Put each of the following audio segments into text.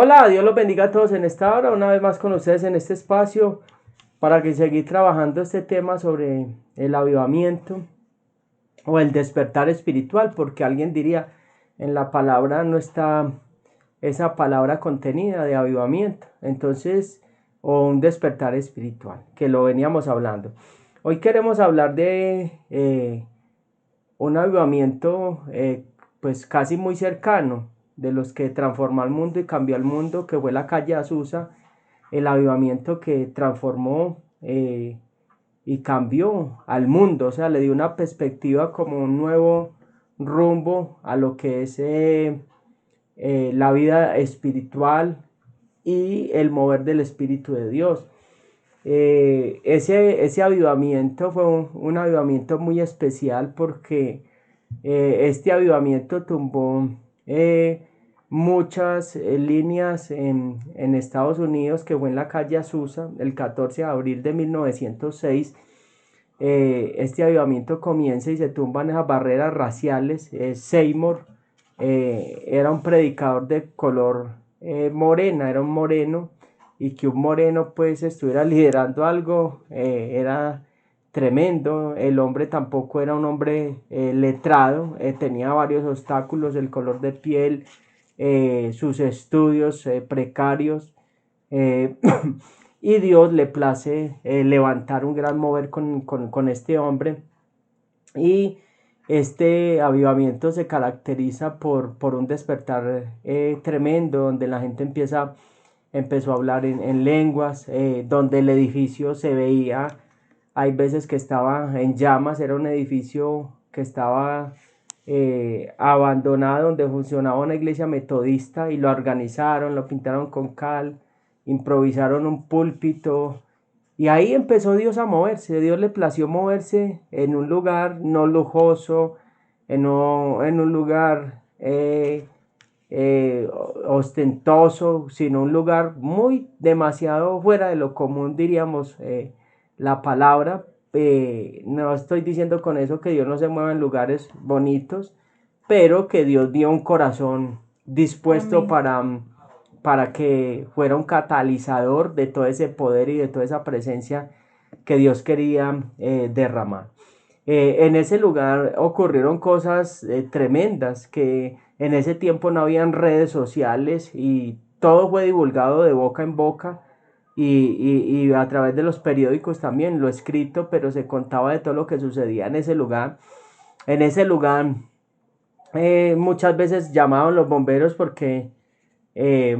Hola, Dios los bendiga a todos en esta hora, una vez más con ustedes en este espacio para que seguir trabajando este tema sobre el avivamiento o el despertar espiritual, porque alguien diría, en la palabra no está esa palabra contenida de avivamiento, entonces, o un despertar espiritual, que lo veníamos hablando. Hoy queremos hablar de un avivamiento pues casi muy cercano, de los que transformó al mundo y cambió al mundo, que fue la calle Azusa, el avivamiento que transformó y cambió al mundo, o sea, le dio una perspectiva como un nuevo rumbo a lo que es la vida espiritual y el mover del Espíritu de Dios. Ese avivamiento fue un avivamiento muy especial porque este avivamiento tumbó muchas líneas en Estados Unidos, que fue en la calle Azusa el 14 de abril de 1906. Este avivamiento comienza y se tumban esas barreras raciales. Seymour era un predicador de color morena, era un moreno, y que un moreno pues estuviera liderando algo era tremendo. El hombre tampoco era un hombre letrado, tenía varios obstáculos, el color de piel, sus estudios precarios, eh, y Dios le place levantar un gran mover con este hombre. Y este avivamiento se caracteriza por un despertar tremendo, donde la gente empezó a hablar en lenguas, donde el edificio se veía, hay veces que estaba en llamas, era un edificio que estaba abandonado, donde funcionaba una iglesia metodista, y lo organizaron, lo pintaron con cal, improvisaron un púlpito, y ahí empezó Dios a moverse. Dios le plació moverse en un lugar no lujoso, en un lugar ostentoso, sino un lugar muy demasiado fuera de lo común, diríamos la palabra. No estoy diciendo con eso que Dios no se mueva en lugares bonitos, pero que Dios dio un corazón dispuesto para que fuera un catalizador de todo ese poder y de toda esa presencia que Dios quería derramar. En ese lugar ocurrieron cosas tremendas, que en ese tiempo no habían redes sociales y todo fue divulgado de boca en boca, y a través de los periódicos también, lo escrito, pero se contaba de todo lo que sucedía en ese lugar. En ese lugar muchas veces llamaban los bomberos porque eh,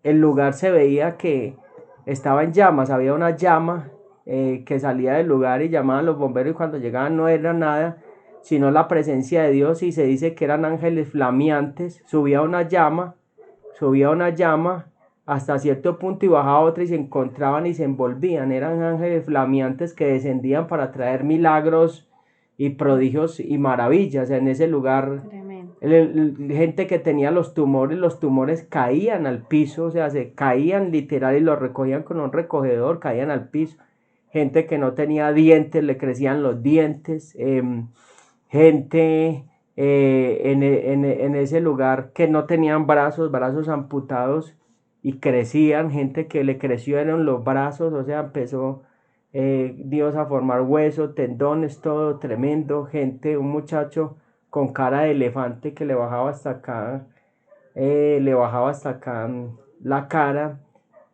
el lugar se veía que estaba en llamas, había una llama que salía del lugar, y llamaban los bomberos, y cuando llegaban no era nada sino la presencia de Dios, y se dice que eran ángeles flameantes. Subía una llama hasta cierto punto y bajaba otra, y se encontraban y se envolvían. Eran ángeles flameantes que descendían para traer milagros y prodigios y maravillas en ese lugar. Gente que tenía los tumores caían al piso, o sea, se caían literal y los recogían con un recogedor, caían al piso. Gente que no tenía dientes, le crecían los dientes. Gente en ese lugar que no tenían brazos amputados y crecían. Gente que le crecieron los brazos, o sea, empezó Dios a formar huesos, tendones, todo tremendo. Un muchacho con cara de elefante que le bajaba hasta acá, la cara,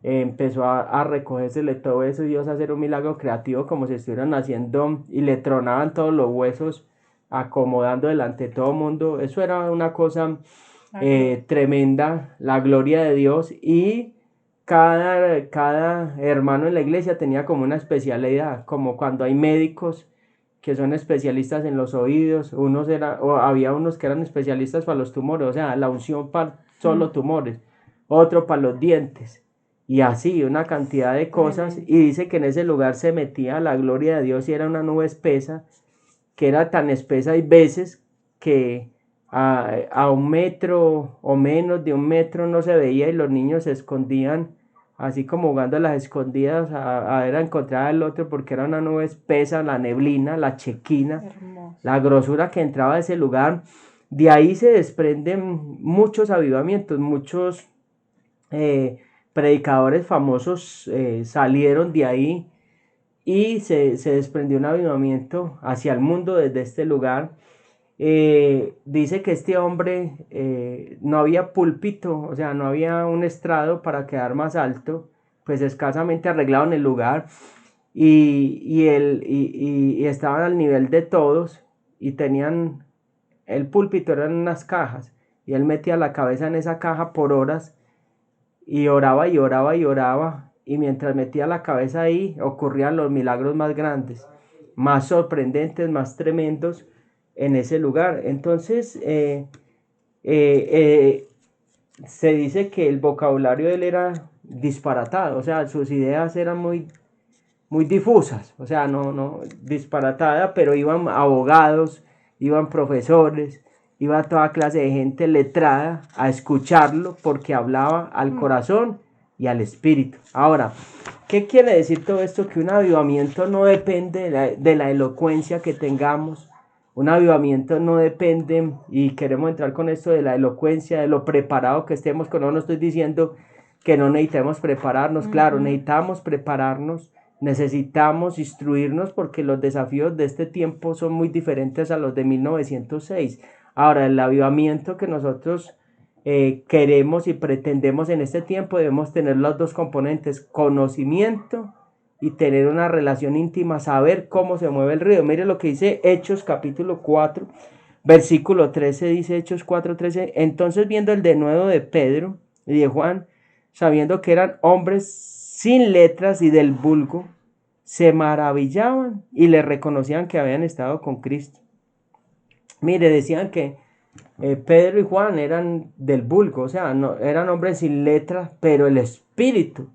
empezó a recogérsele todo eso, y Dios a hacer un milagro creativo, como si estuvieran haciendo, y le tronaban todos los huesos, acomodando delante de todo el mundo. Eso era una cosa tremenda, la gloria de Dios. Y cada hermano en la iglesia tenía como una especialidad, como cuando hay médicos que son especialistas en los oídos, había unos que eran especialistas para los tumores, o sea, la unción para solo tumores, otro para los dientes, y así una cantidad de cosas. Y dice que en ese lugar se metía la gloria de Dios, y era una nube espesa, que era tan espesa hay veces que a 1 metro o menos de 1 metro no se veía, y los niños se escondían, así como jugando a las escondidas, a ver a encontrar al otro, porque era una nube espesa, la neblina, la chequina, hermoso, la grosura que entraba a ese lugar. De ahí se desprenden muchos avivamientos, muchos predicadores famosos salieron de ahí y se desprendió un avivamiento hacia el mundo desde este lugar. Dice que este hombre no había púlpito, o sea, no había un estrado para quedar más alto, pues escasamente arreglado en el lugar, y estaban al nivel de todos y tenían el púlpito, eran unas cajas, y él metía la cabeza en esa caja por horas y oraba y oraba y oraba, y mientras metía la cabeza ahí ocurrían los milagros más grandes, más sorprendentes, más tremendos en ese lugar. Entonces, eh, se dice que el vocabulario de él era disparatado, o sea, sus ideas eran muy difusas, o sea, no disparatada, pero iban abogados, iban profesores, iba toda clase de gente letrada a escucharlo porque hablaba al corazón y al espíritu. Ahora, ¿qué quiere decir todo esto? Que un avivamiento no depende de la elocuencia que tengamos. Un avivamiento no depende, y queremos entrar con esto de la elocuencia, de lo preparado que estemos. No estoy diciendo que no necesitemos prepararnos, claro, necesitamos prepararnos, necesitamos instruirnos porque los desafíos de este tiempo son muy diferentes a los de 1906. Ahora, el avivamiento que nosotros queremos y pretendemos en este tiempo, debemos tener los dos componentes: conocimiento y tener una relación íntima, saber cómo se mueve el río. Mire lo que dice Hechos capítulo 4, versículo 13, dice Hechos 4:13: entonces viendo el denuedo de Pedro y de Juan, sabiendo que eran hombres sin letras y del vulgo, se maravillaban y le reconocían que habían estado con Cristo. Mire, decían que Pedro y Juan eran del vulgo, o sea, no, eran hombres sin letras, pero el Espíritu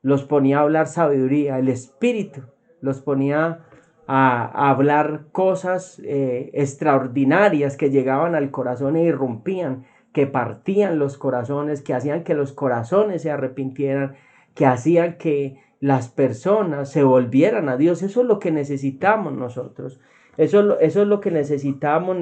los ponía a hablar sabiduría, el Espíritu los ponía a hablar cosas extraordinarias que llegaban al corazón e irrumpían, que partían los corazones, que hacían que los corazones se arrepintieran, que hacían que las personas se volvieran a Dios. Eso es lo que necesitamos nosotros. Eso es lo que necesitamos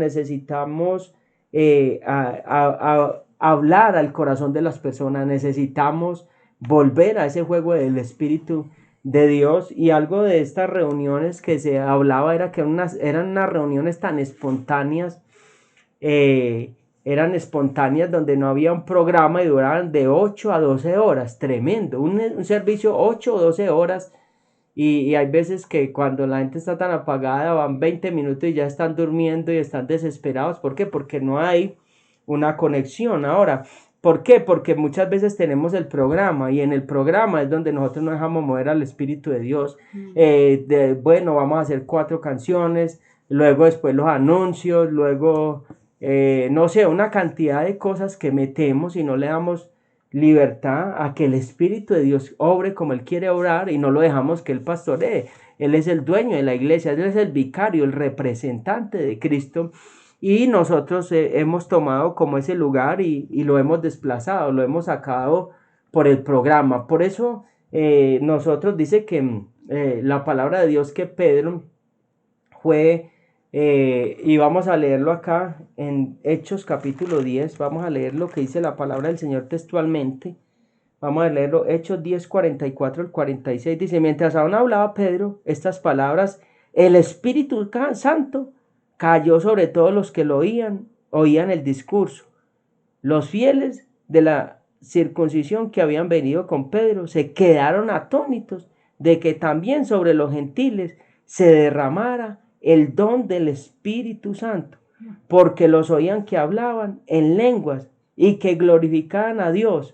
hablar al corazón de las personas, necesitamos volver a ese juego del Espíritu de Dios. Y algo de estas reuniones que se hablaba era que eran unas reuniones tan espontáneas, eran espontáneas donde no había un programa y duraban de 8 a 12 horas, tremendo, un servicio 8 o 12 horas. Y hay veces que cuando la gente está tan apagada van 20 minutos y ya están durmiendo y están desesperados. ¿Por qué? Porque no hay una conexión. Ahora, ¿por qué? Porque muchas veces tenemos el programa y en el programa es donde nosotros no dejamos mover al Espíritu de Dios. Bueno, vamos a hacer 4 canciones, luego después los anuncios, luego, no sé, una cantidad de cosas que metemos y no le damos libertad a que el Espíritu de Dios obre como Él quiere obrar y no lo dejamos que Él pastoree. Él es el dueño de la iglesia, Él es el vicario, el representante de Cristo, y nosotros hemos tomado como ese lugar y lo hemos desplazado, lo hemos sacado por el programa. Por eso nosotros dice que la palabra de Dios, que Pedro fue, y vamos a leerlo acá en Hechos capítulo 10, vamos a leer lo que dice la palabra del Señor textualmente. Vamos a leerlo, Hechos 10, 44 al 46, dice: mientras aún hablaba Pedro estas palabras, el Espíritu Santo cayó sobre todos los que lo oían el discurso. Los fieles de la circuncisión que habían venido con Pedro se quedaron atónitos de que también sobre los gentiles se derramara el don del Espíritu Santo, porque los oían que hablaban en lenguas y que glorificaban a Dios.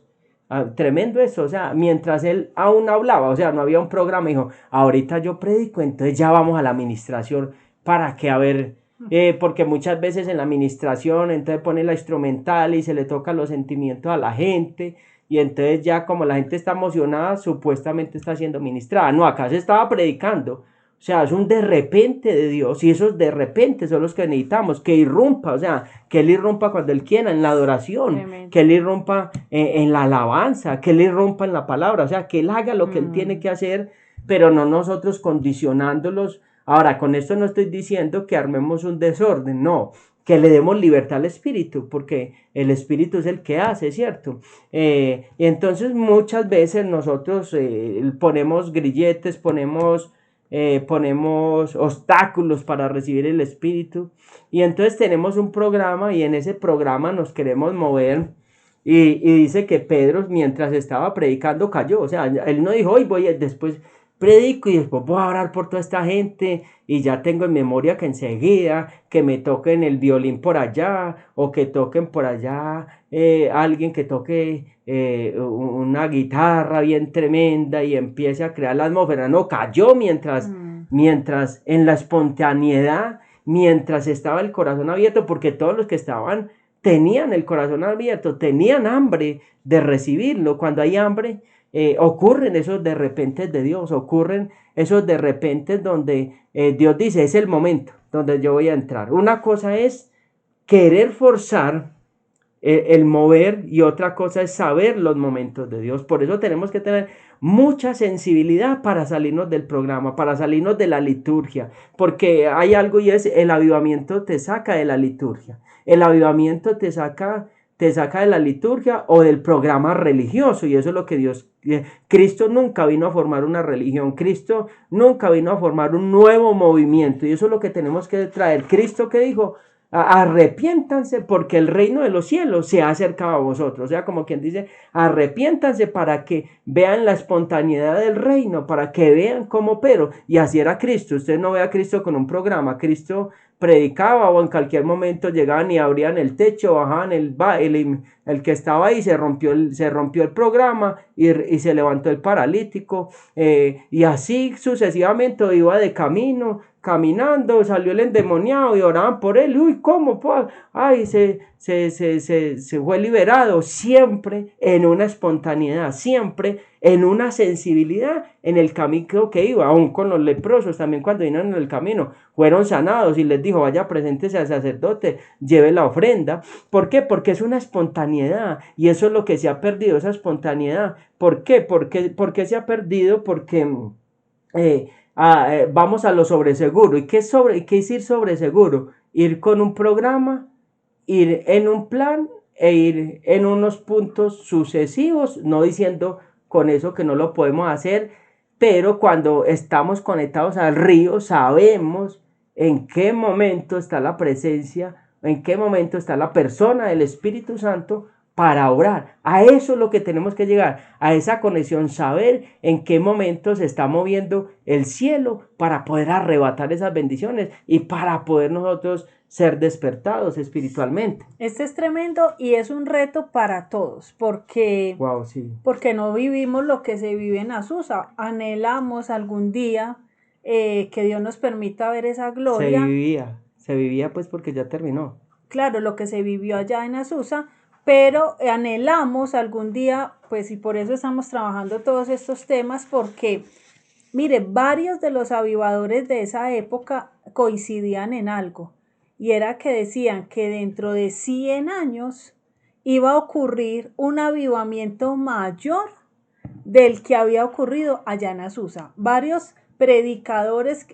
Tremendo eso, o sea, mientras él aún hablaba, o sea, no había un programa, dijo: ahorita yo predico, entonces ya vamos a la administración. ¿Para qué? A ver, porque muchas veces en la administración entonces pone la instrumental y se le toca los sentimientos a la gente, y entonces ya como la gente está emocionada, supuestamente está siendo ministrada. No, acá se estaba predicando. O sea, es un de repente de Dios, y esos de repente son los que necesitamos, que irrumpa, o sea, que Él irrumpa cuando Él quiera, en la adoración, Amen. Que Él irrumpa en la alabanza, que Él irrumpa en la palabra, o sea, que Él haga lo que Él tiene que hacer, pero no nosotros condicionándolos Ahora, con esto no estoy diciendo que armemos un desorden, no, que le demos libertad al espíritu, porque el espíritu es el que hace, ¿cierto? Y entonces muchas veces nosotros ponemos grilletes, ponemos obstáculos para recibir el espíritu, y entonces tenemos un programa y en ese programa nos queremos mover. Y dice que Pedro, mientras estaba predicando, cayó. O sea, él no dijo, hoy voy, después predico y después voy a orar por toda esta gente y ya tengo en memoria que enseguida que me toquen el violín por allá o que toquen por allá alguien que toque una guitarra bien tremenda y empiece a crear la atmósfera. No, cayó mientras en la espontaneidad, mientras estaba el corazón abierto, porque todos los que estaban tenían el corazón abierto, tenían hambre de recibirlo. Cuando hay hambre, ocurren esos de repente de Dios, ocurren esos de repente donde Dios dice, es el momento donde yo voy a entrar. Una cosa es querer forzar el mover y otra cosa es saber los momentos de Dios. Por eso tenemos que tener mucha sensibilidad para salirnos del programa, para salirnos de la liturgia, porque hay algo y es el avivamiento te saca de la liturgia. El avivamiento te saca de la liturgia o del programa religioso, y eso es lo que Cristo nunca vino a formar una religión, Cristo nunca vino a formar un nuevo movimiento, y eso es lo que tenemos que traer. Cristo que dijo, arrepiéntanse porque el reino de los cielos se ha acercado a vosotros. O sea, como quien dice, arrepiéntanse para que vean la espontaneidad del reino, para que vean cómo pero. Y así era Cristo. Usted no ve a Cristo con un programa. Cristo predicaba o en cualquier momento llegaban y abrían el techo, bajaban el que estaba ahí, se rompió el programa y se levantó el paralítico. Y así sucesivamente iba de camino, caminando, salió el endemoniado y oraban por él. Uy, ¿cómo? Ay, se fue liberado. Siempre en una espontaneidad, siempre en una sensibilidad en el camino que iba. Aún con los leprosos, también cuando vinieron en el camino, fueron sanados y les dijo, vaya, preséntese al sacerdote, lleve la ofrenda. ¿Por qué? Porque es una espontaneidad y eso es lo que se ha perdido, esa espontaneidad. ¿Por qué? ¿Por qué se ha perdido? Porque vamos a lo sobreseguro. ¿Y qué es ir sobreseguro? Ir con un programa, ir en un plan e ir en unos puntos sucesivos, no diciendo con eso que no lo podemos hacer, pero cuando estamos conectados al río sabemos en qué momento está la presencia, en qué momento está la persona del Espíritu Santo para orar. A eso es lo que tenemos que llegar, a esa conexión, saber en qué momento se está moviendo el cielo para poder arrebatar esas bendiciones y para poder nosotros ser despertados espiritualmente. Este es tremendo y es un reto para todos, porque, wow, sí. porque no vivimos lo que se vive en Azusa. Anhelamos algún día que Dios nos permita ver esa gloria. Se vivía pues porque ya terminó. Claro, lo que se vivió allá en Azusa, pero anhelamos algún día, pues y por eso estamos trabajando todos estos temas, porque, mire, varios de los avivadores de esa época coincidían en algo, y era que decían que dentro de 100 años iba a ocurrir un avivamiento mayor del que había ocurrido allá en Azusa. Varios predicadores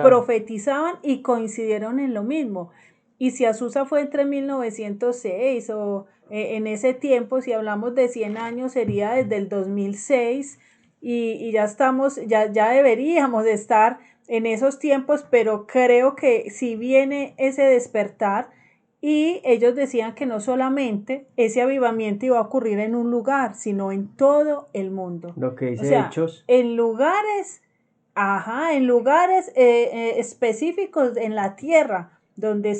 profetizaban y coincidieron en lo mismo. Y si Azusa fue entre 1906 o en ese tiempo, si hablamos de 100 años, sería desde el 2006 y ya estamos, ya deberíamos de estar en esos tiempos, pero creo que si viene ese despertar, y ellos decían que no solamente ese avivamiento iba a ocurrir en un lugar, sino en todo el mundo. Lo que dice Hechos. En lugares, específicos en la tierra, donde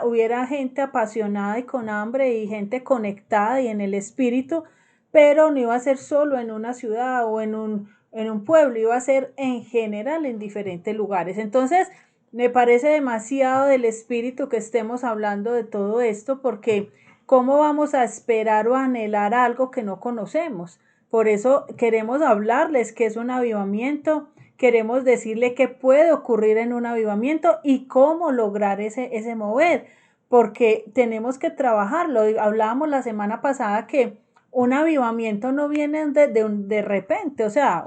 hubiera gente apasionada y con hambre y gente conectada y en el espíritu, pero no iba a ser solo en una ciudad o en un pueblo, iba a ser en general en diferentes lugares. Entonces, me parece demasiado del espíritu que estemos hablando de todo esto, porque ¿cómo vamos a esperar o anhelar algo que no conocemos? Por eso queremos hablarles qué es un avivamiento, queremos decirle qué puede ocurrir en un avivamiento y cómo lograr ese mover, porque tenemos que trabajarlo. Hablábamos la semana pasada que un avivamiento no viene de repente, o sea,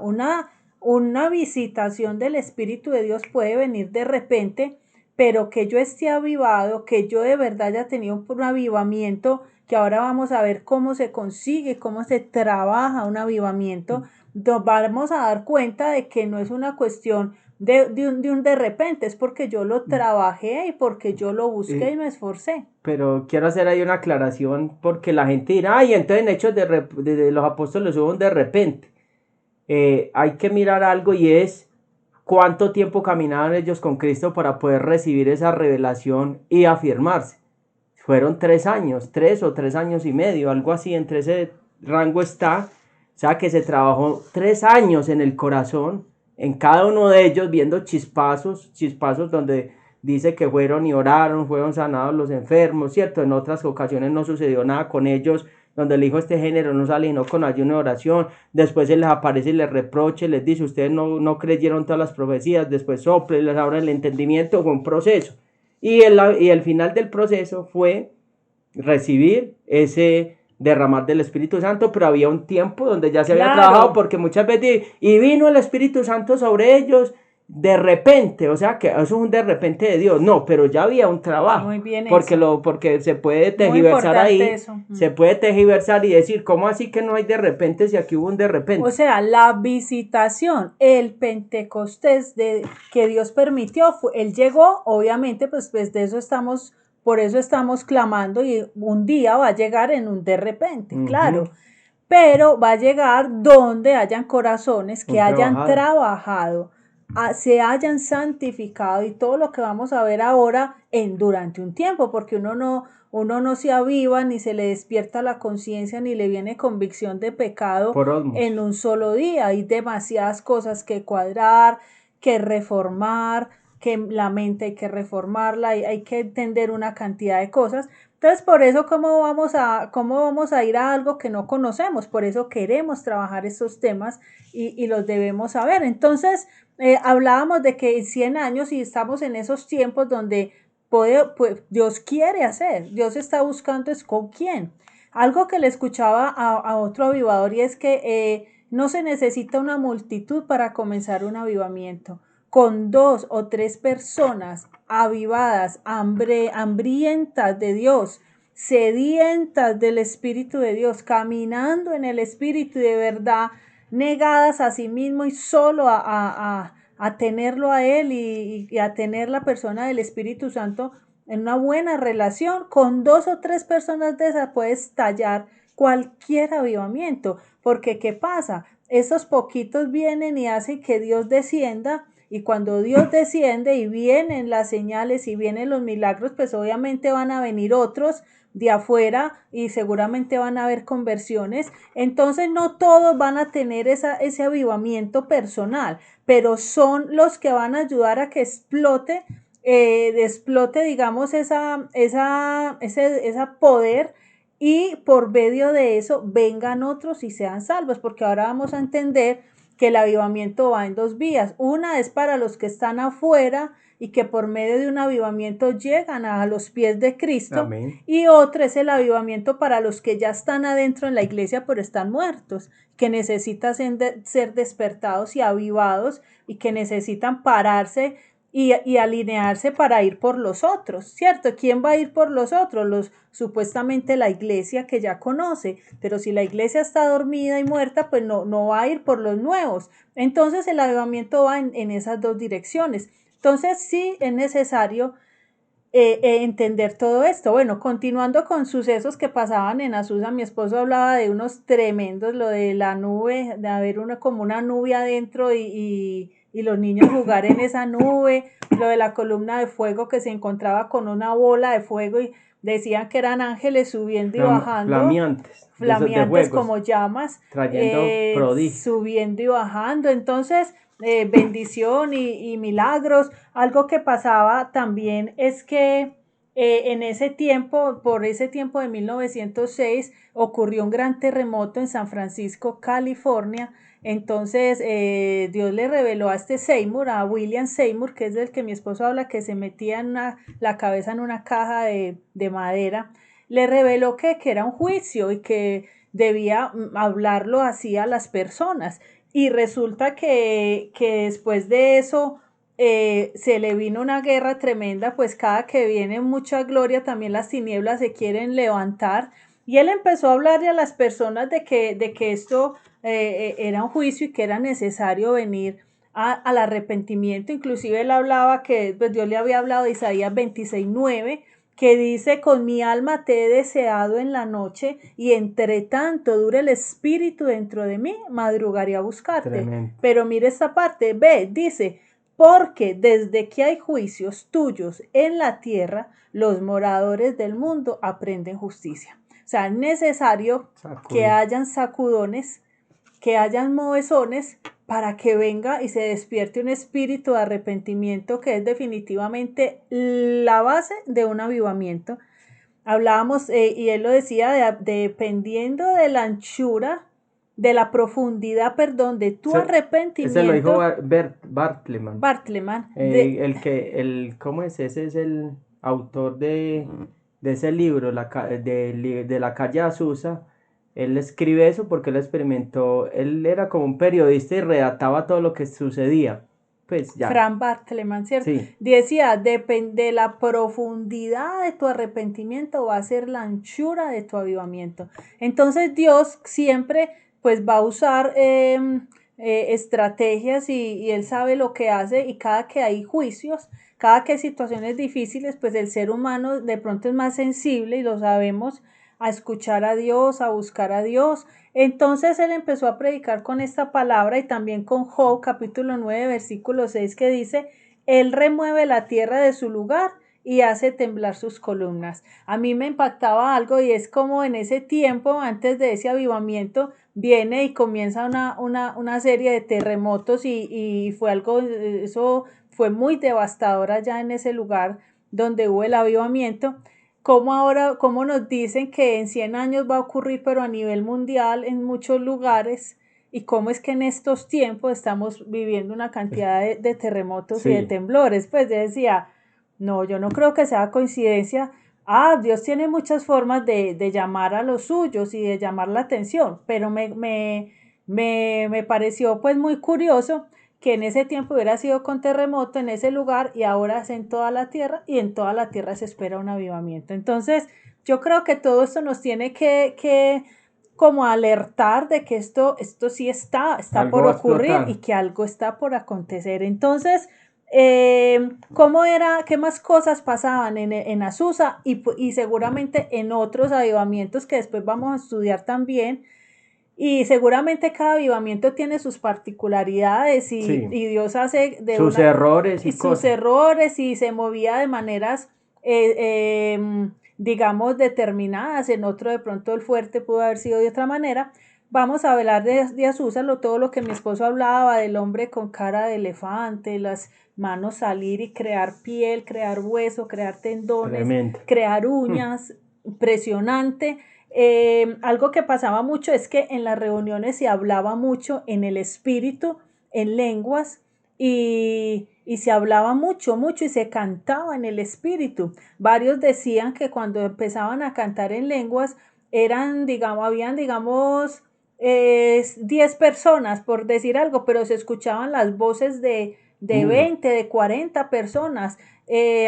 una visitación del Espíritu de Dios puede venir de repente, pero que yo esté avivado, que yo de verdad haya tenido un avivamiento, que ahora vamos a ver cómo se consigue, cómo se trabaja un avivamiento, nos vamos a dar cuenta de que no es una cuestión de un de repente, es porque yo lo trabajé y porque yo lo busqué y me esforcé. Pero quiero hacer ahí una aclaración porque la gente dirá, ay, entonces en Hechos de los Apóstoles hubo un de repente. Hay que mirar algo y es cuánto tiempo caminaban ellos con Cristo para poder recibir esa revelación y afirmarse. Fueron 3 años, 3 o 3 años y medio, algo así, entre ese rango está. O sea que se trabajó 3 años en el corazón, en cada uno de ellos, viendo chispazos donde dice que fueron y oraron, fueron sanados los enfermos, ¿cierto? En otras ocasiones no sucedió nada con ellos, donde el hijo este género no sale no con ayuno de oración, después se les aparece y les reproche, les dice, ustedes no creyeron todas las profecías, después sople, les abre el entendimiento, fue un proceso. Y el final del proceso fue recibir ese derramar del Espíritu Santo, pero había un tiempo donde ya se había trabajado, porque muchas veces, y vino el Espíritu Santo sobre ellos de repente, o sea que eso es un de repente de Dios, no, pero ya había un trabajo. Muy bien porque eso. porque se puede Muy tergiversar ahí, importante eso. se puede tergiversar y decir, ¿cómo así que no hay de repente si aquí hubo un de repente? O sea, la visitación, el Pentecostés que Dios permitió, él llegó, obviamente, pues de eso estamos, por eso estamos clamando y un día va a llegar en un de repente, claro, pero va a llegar donde hayan corazones que hayan trabajado, se hayan santificado y todo lo que vamos a ver ahora durante un tiempo, porque uno no se aviva, ni se le despierta la conciencia, ni le viene convicción de pecado en un solo día. Hay demasiadas cosas que cuadrar, que reformar, que la mente hay que reformarla, hay que entender una cantidad de cosas. Entonces, por eso, ¿cómo vamos a ir a algo que no conocemos? Por eso queremos trabajar estos temas y los debemos saber. Entonces, hablábamos de que en 100 años y estamos en esos tiempos donde pues, Dios quiere hacer, Dios está buscando es con quién. Algo que le escuchaba a otro avivador y es que no se necesita una multitud para comenzar un avivamiento. Con 2 o 3 personas avivadas, hambrientas de Dios, sedientas del Espíritu de Dios, caminando en el Espíritu de verdad, negadas a sí mismo y solo a tenerlo a Él y a tener la persona del Espíritu Santo en una buena relación, con 2 o 3 personas de esas puedes tallar cualquier avivamiento, porque ¿qué pasa? Esos poquitos vienen y hacen que Dios descienda, y cuando Dios desciende y vienen las señales y vienen los milagros, pues obviamente van a venir otros de afuera y seguramente van a haber conversiones. Entonces no todos van a tener ese avivamiento personal, pero son los que van a ayudar a que explote, digamos, ese poder, y por medio de eso vengan otros y sean salvos, porque ahora vamos a entender que el avivamiento va en 2 vías. Una es para los que están afuera y que por medio de un avivamiento llegan a los pies de Cristo. Amén. Y otra es el avivamiento para los que ya están adentro en la iglesia pero están muertos, que necesitan ser despertados y avivados y que necesitan pararse y alinearse para ir por los otros, ¿cierto? ¿Quién va a ir por los otros? Supuestamente la iglesia que ya conoce, pero si la iglesia está dormida y muerta, pues no va a ir por los nuevos. Entonces el avivamiento va en esas 2 direcciones. Entonces sí es necesario entender todo esto. Bueno, continuando con sucesos que pasaban en Azusa, mi esposo hablaba de unos tremendos, lo de la nube, de haber como una nube adentro y los niños jugar en esa nube, lo de la columna de fuego que se encontraba con una bola de fuego y decían que eran ángeles subiendo y bajando, flameantes como llamas, trayendo prodigios, subiendo y bajando. Entonces, bendición y milagros. Algo que pasaba también es que en ese tiempo, por ese tiempo de 1906, ocurrió un gran terremoto en San Francisco, California. Entonces Dios le reveló a Seymour, a William Seymour, que es del que mi esposo habla, que se metía la cabeza en una caja de madera, le reveló que era un juicio y que debía hablarlo así a las personas. y resulta que después de eso se le vino una guerra tremenda, pues cada que viene mucha gloria, también las tinieblas se quieren levantar. Y él empezó a hablarle a las personas de que esto era un juicio y que era necesario venir al arrepentimiento. Inclusive él hablaba que pues Dios le había hablado de Isaías 26:9, que dice: con mi alma te he deseado en la noche, y entre tanto dure el espíritu dentro de mí, madrugaré a buscarte. Tremendo. Pero mire esta parte, ve, dice: porque desde que hay juicios tuyos en la tierra, los moradores del mundo aprenden justicia. O sea, es necesario que hayan sacudones, que hayan movezones, para que venga y se despierte un espíritu de arrepentimiento, que es definitivamente la base de un avivamiento. Hablábamos, y él lo decía, dependiendo de la anchura, de la profundidad, perdón, de tu arrepentimiento. Ese lo dijo Bartleman. Bartleman. ¿Cómo es? Ese es el autor de ese libro, de la calle Azusa. Él escribe eso porque él experimentó, él era como un periodista y redactaba todo lo que sucedía. Pues ya. Frank Bartleman, ¿cierto? Sí. Decía: depende de la profundidad de tu arrepentimiento, va a ser la anchura de tu avivamiento. Entonces Dios siempre pues va a usar estrategias, y él sabe lo que hace, y cada que hay juicios, cada que hay situaciones difíciles, pues el ser humano de pronto es más sensible, y lo sabemos, a escuchar a Dios, a buscar a Dios. Entonces él empezó a predicar con esta palabra, y también con Job capítulo 9 versículo 6, que dice: él remueve la tierra de su lugar y hace temblar sus columnas. A mí me impactaba algo, y es como en ese tiempo, antes de ese avivamiento, viene y comienza una serie de terremotos, y fue algo, eso fue muy devastador allá en ese lugar donde hubo el avivamiento. Como nos dicen que en 100 años va a ocurrir, pero a nivel mundial en muchos lugares, y cómo es que en estos tiempos estamos viviendo una cantidad de terremotos y de temblores. Pues yo decía, no, yo no creo que sea coincidencia. Dios tiene muchas formas de llamar a los suyos y de llamar la atención, pero me pareció pues muy curioso que en ese tiempo hubiera sido con terremoto en ese lugar, y ahora es en toda la tierra, y en toda la tierra se espera un avivamiento. Entonces yo creo que todo esto nos tiene que como alertar de que esto sí está por ocurrir, y que algo está por acontecer. Entonces, ¿cómo era? ¿Qué más cosas pasaban en Azusa y seguramente en otros avivamientos que después vamos a estudiar también? Y seguramente cada avivamiento tiene sus particularidades, y Dios hace sus errores y sus errores, y se movía de maneras digamos determinadas. En otro de pronto el fuerte pudo haber sido de otra manera. Vamos a hablar de Azusa, todo lo que mi esposo hablaba del hombre con cara de elefante, las manos salir y crear piel, crear hueso, crear tendones, tremendo, crear uñas, impresionante. Algo que pasaba mucho es que en las reuniones se hablaba mucho en el espíritu, en lenguas, y se hablaba mucho, y se cantaba en el espíritu. Varios decían que cuando empezaban a cantar en lenguas, habían 10 personas, por decir algo, pero se escuchaban las voces de 20, de 40 personas.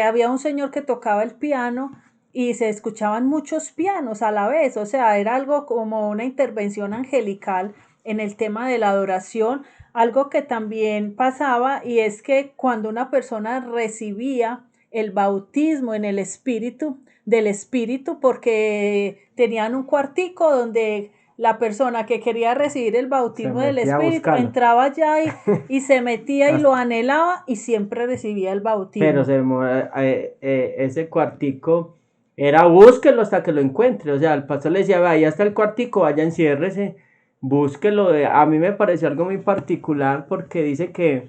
Había un señor que tocaba el piano, y se escuchaban muchos pianos a la vez. O sea, era algo como una intervención angelical en el tema de la adoración. Algo que también pasaba, y es que cuando una persona recibía el bautismo en el espíritu, del espíritu, porque tenían un cuartico donde la persona que quería recibir el bautismo del espíritu entraba allá y se metía y lo anhelaba, y siempre recibía el bautismo. Pero ese cuartico era búsquelo hasta que lo encuentre. O sea, el pastor le decía: vaya hasta el cuartico, vaya, enciérrese, búsquelo. A mí me pareció algo muy particular, porque dice que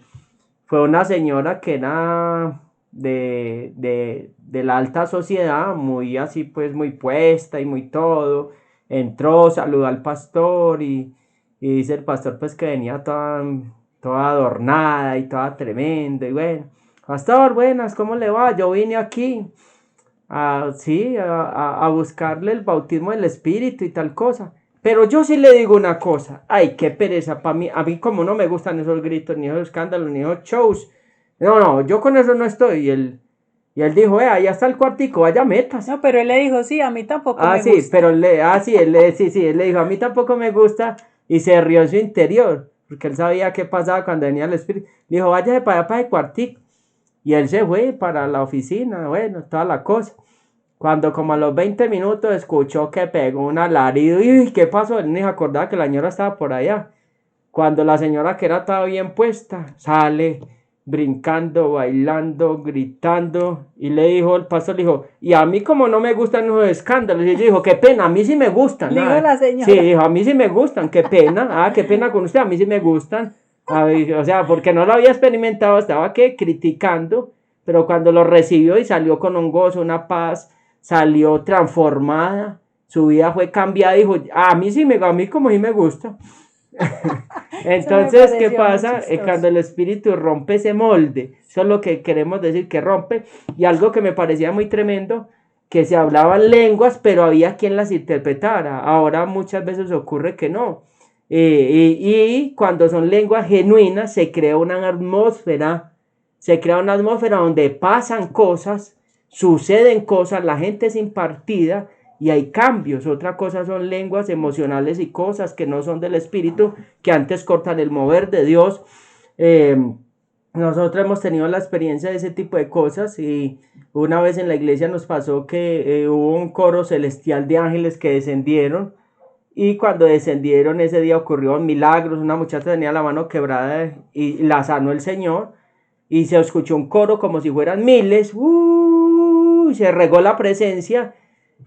fue una señora que era de la alta sociedad, muy así, pues muy puesta y muy todo. Entró, saludó al pastor, y dice el pastor pues que venía toda adornada y toda tremenda. Y bueno: pastor, buenas, ¿cómo le va? Yo vine aquí a buscarle el bautismo del Espíritu y tal cosa. Pero yo sí le digo una cosa, ay, qué pereza, a mí como no me gustan esos gritos, ni esos escándalos, ni esos shows. No, yo con eso no estoy. Y él dijo, allá está el cuartico, vaya, métase. No, pero él le dijo, sí, a mí tampoco me Sí, gusta. pero sí, él le dijo, a mí tampoco me gusta, y se rió en su interior, porque él sabía qué pasaba cuando venía el espíritu. Le dijo, váyase para allá, para el cuartico. Y él se fue para la oficina, bueno, toda la cosa. Cuando como a los 20 minutos escuchó que pegó un alarido, y ¿qué pasó? Él ni se acordaba que la señora estaba por allá. Cuando la señora, que era estaba bien puesta, sale brincando, bailando, gritando, y le dijo, el pastor le dijo, y a mí como no me gustan los escándalos, y ella dijo, qué pena, a mí sí me gustan. Dijo la Sí, señora. dijo, a mí sí me gustan, qué pena, qué pena con usted, a mí sí me gustan. O sea, porque no lo había experimentado, estaba que criticando, pero cuando lo recibió y salió con un gozo, una paz, salió transformada, su vida fue cambiada, dijo, a mí como sí me gusta. Eso me Entonces, ¿qué pareció muy pasa? chistoso. Cuando el espíritu rompe ese molde, eso es lo que queremos decir, que rompe. Y algo que me parecía muy tremendo, que se hablaban lenguas, pero había quien las interpretara. Ahora muchas veces ocurre que no. Y cuando son lenguas genuinas, se crea una atmósfera donde pasan cosas, suceden cosas, la gente es impartida y hay cambios. Otra cosa son lenguas emocionales y cosas que no son del espíritu, que antes cortan el mover de Dios. Eh, Nosotros hemos tenido la experiencia de ese tipo de cosas, y una vez en la iglesia nos pasó que hubo un coro celestial de ángeles que descendieron, y cuando descendieron ese día ocurrieron milagros. Una muchacha tenía la mano quebrada y la sanó el Señor, y se escuchó un coro como si fueran miles, se regó la presencia,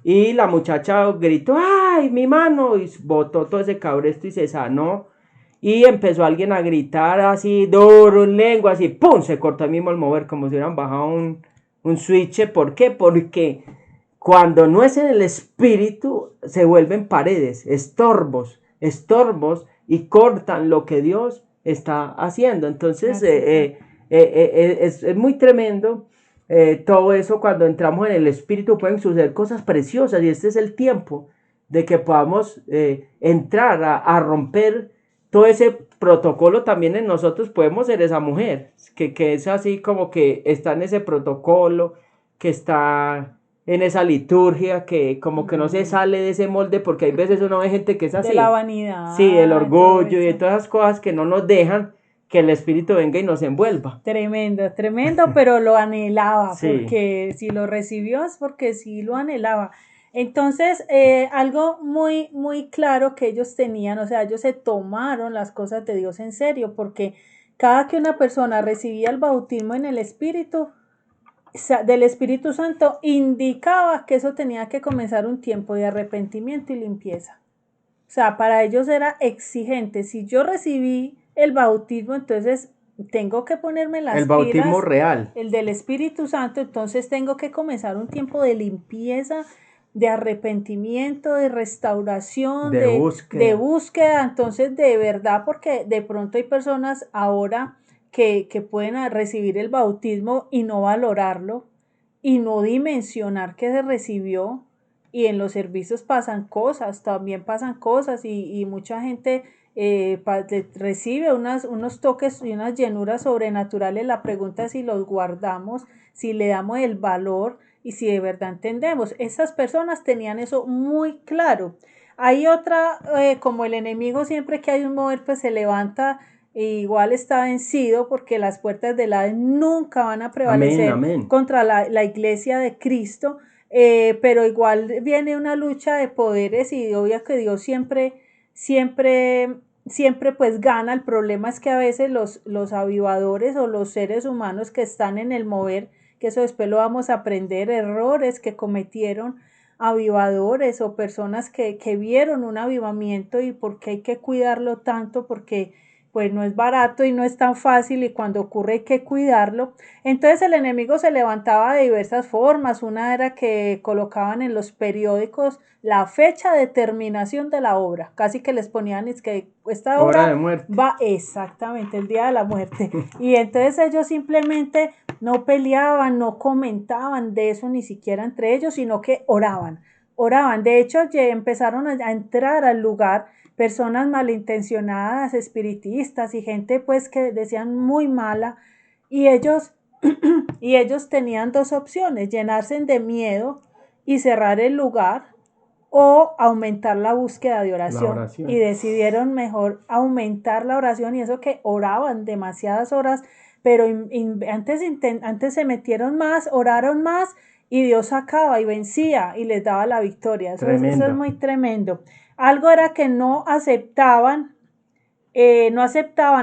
y la muchacha gritó, ¡ay, mi mano! Y botó todo ese cabresto y se sanó. Y empezó alguien a gritar así duro en lengua, así, ¡pum! Se cortó mismo el mover, como si hubieran bajado un switch. ¿Por qué? Porque cuando no es en el espíritu, se vuelven paredes, estorbos, y cortan lo que Dios está haciendo. Entonces, es muy tremendo. Todo eso, cuando entramos en el espíritu, pueden suceder cosas preciosas, y este es el tiempo de que podamos entrar a romper todo ese protocolo. También en nosotros podemos ser esa mujer, que es así como que está en ese protocolo, que está en esa liturgia, que como que no se sale de ese molde, porque hay veces uno ve gente que es así. De la vanidad. Sí, el todo orgullo y de eso. todas esas cosas que no nos dejan que el espíritu venga y nos envuelva. Tremendo, tremendo, pero lo anhelaba, Sí. porque si lo recibió es porque sí lo anhelaba. Entonces, algo muy, muy claro que ellos tenían, o sea, ellos se tomaron las cosas de Dios en serio, porque cada que una persona recibía el bautismo en el Espíritu, del Espíritu Santo, indicaba que eso tenía que comenzar un tiempo de arrepentimiento y limpieza. O sea, para ellos era exigente. Si yo recibí el bautismo, entonces tengo que ponerme las El bautismo pilas, real. el del Espíritu Santo, entonces tengo que comenzar un tiempo de limpieza, de arrepentimiento, de restauración, de búsqueda, entonces de verdad, porque de pronto hay personas ahora que pueden recibir el bautismo y no valorarlo y no dimensionar que se recibió, y en los servicios pasan cosas, también pasan cosas, y mucha gente recibe unos toques y unas llenuras sobrenaturales. La pregunta es si los guardamos, si le damos el valor y si de verdad entendemos. Esas personas tenían eso muy claro. Hay otra, como el enemigo siempre que hay un mover, pues se levanta, e igual está vencido, porque las puertas del Hades nunca van a prevalecer contra la iglesia de Cristo. Pero igual viene una lucha de poderes, y obvio que Dios siempre pues gana. El problema es que a veces los avivadores o los seres humanos que están en el mover, que eso después lo vamos a aprender, errores que cometieron avivadores o personas que vieron un avivamiento, y porque hay que cuidarlo tanto, porque pues no es barato y no es tan fácil, y cuando ocurre hay que cuidarlo. Entonces el enemigo se levantaba de diversas formas. Una era que colocaban en los periódicos la fecha de terminación de la obra, casi que les ponían, es que esta obra va exactamente el día de la muerte, y entonces ellos simplemente no peleaban, no comentaban de eso ni siquiera entre ellos, sino que oraban. oraban. De hecho, empezaron a entrar al lugar personas malintencionadas, espiritistas y gente pues que decían muy mala, y ellos, y ellos tenían dos opciones: llenarse de miedo y cerrar el lugar, o aumentar la búsqueda de La oración. Y oración. decidieron mejor aumentar la oración, y eso que oraban demasiadas horas, pero antes se metieron más, oraron más, y Dios sacaba y vencía y les daba la victoria. Eso es Tremendo. muy tremendo. Algo era que no aceptaban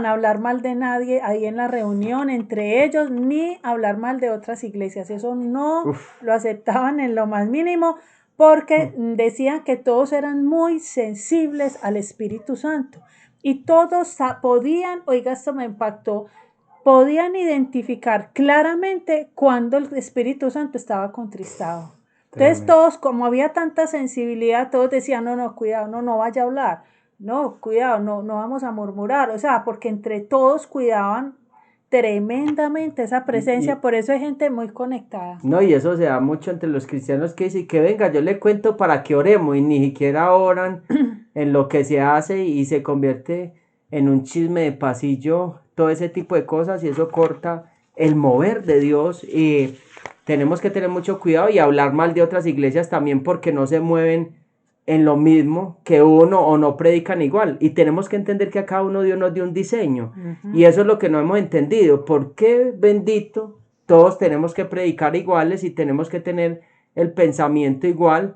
hablar mal de nadie ahí en la reunión entre ellos, ni hablar mal de otras iglesias. Eso no Uf. lo aceptaban en lo más mínimo, porque decían que todos eran muy sensibles al Espíritu Santo, y todos podían, oiga, esto me impactó, podían identificar claramente cuando el Espíritu Santo estaba contristado. Entonces Tremendo. todos, como había tanta sensibilidad, todos decían, no, no, cuidado, no, no vaya a hablar, no, cuidado, no, no vamos a murmurar, o sea, porque entre todos cuidaban tremendamente esa presencia. Por eso hay gente muy conectada. No, y eso se da mucho entre los cristianos que dicen que venga, yo le cuento para que oremos, y ni siquiera oran en lo que se hace, y se convierte en un chisme de pasillo, todo ese tipo de cosas, y eso corta el mover de Dios. Y tenemos que tener mucho cuidado y hablar mal de otras iglesias también, porque no se mueven en lo mismo que uno, o no predican igual, y tenemos que entender que a cada uno Dios nos dio un diseño. Y eso es lo que no hemos entendido. ¿Por qué, bendito, todos tenemos que predicar iguales y tenemos que tener el pensamiento igual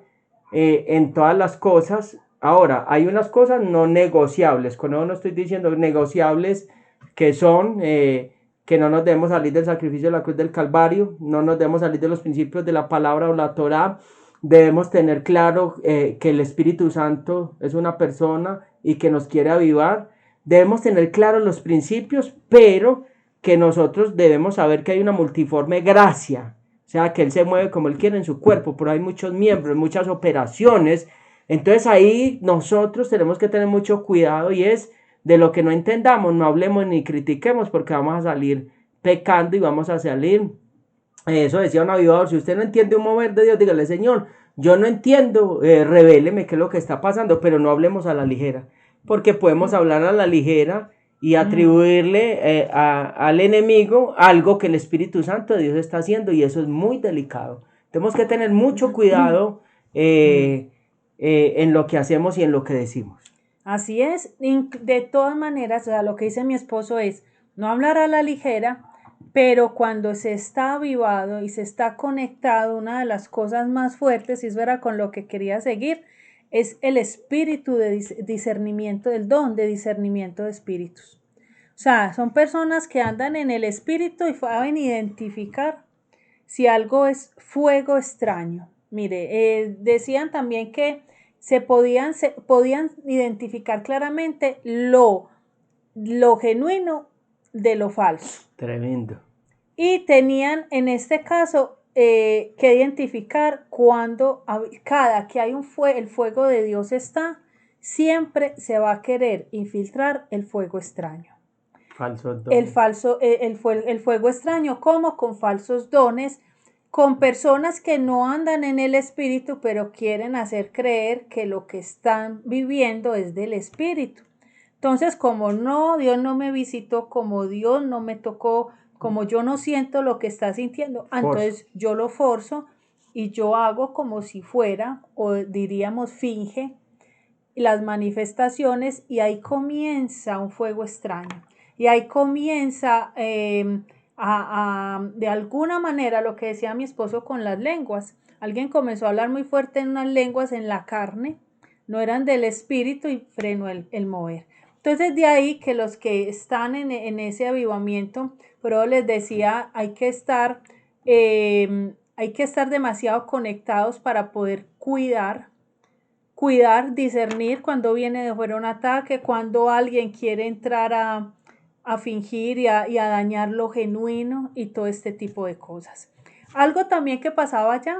en todas las cosas? Ahora, hay unas cosas no negociables, con eso no estoy diciendo negociables, que son que no nos debemos salir del sacrificio de la cruz del Calvario, no nos debemos salir de los principios de la palabra o la Torá. Debemos tener claro que el Espíritu Santo es una persona y que nos quiere avivar. Debemos tener claros los principios, pero que nosotros debemos saber que hay una multiforme gracia, o sea, que Él se mueve como Él quiere en su cuerpo, pero hay muchos miembros, muchas operaciones. Entonces ahí nosotros tenemos que tener mucho cuidado, y es de lo que no entendamos, no hablemos ni critiquemos, porque vamos a salir pecando y vamos a salir. Eso decía un avivador: si usted no entiende un mover de Dios, dígale, Señor, yo no entiendo, revéleme qué es lo que está pasando, pero no hablemos a la ligera, porque podemos hablar a la ligera y atribuirle al enemigo algo que el Espíritu Santo de Dios está haciendo, y eso es muy delicado. Tenemos que tener mucho cuidado en lo que hacemos y en lo que decimos. Así es. De todas maneras, o sea, lo que dice mi esposo es no hablar a la ligera, pero cuando se está avivado y se está conectado, una de las cosas más fuertes, y eso era con lo que quería seguir, es el espíritu de discernimiento, el don de discernimiento de espíritus. O sea, son personas que andan en el espíritu y saben identificar si algo es fuego extraño. Mire, decían también que se podían identificar claramente lo genuino de lo falso. Tremendo. Y tenían en este caso que identificar cuando cada que hay el fuego de Dios está, siempre se va a querer infiltrar el fuego extraño. Falsos dones. El fuego extraño, como con falsos dones, con personas que no andan en el espíritu, pero quieren hacer creer que lo que están viviendo es del espíritu. Entonces, como no, Dios no me visitó, como Dios no me tocó, como yo no siento lo que está sintiendo, entonces yo lo forzo y yo hago como si fuera, o diríamos finge, las manifestaciones, y ahí comienza un fuego extraño. Y ahí comienza de alguna manera lo que decía mi esposo con las lenguas. Alguien comenzó a hablar muy fuerte en unas lenguas en la carne, no eran del espíritu, y frenó el mover. Entonces de ahí que los que están en ese avivamiento, pero les decía, hay que estar demasiado conectados para poder cuidar, discernir cuando viene de fuera un ataque, cuando alguien quiere entrar a fingir y a dañar lo genuino, y todo este tipo de cosas. Algo también que pasaba allá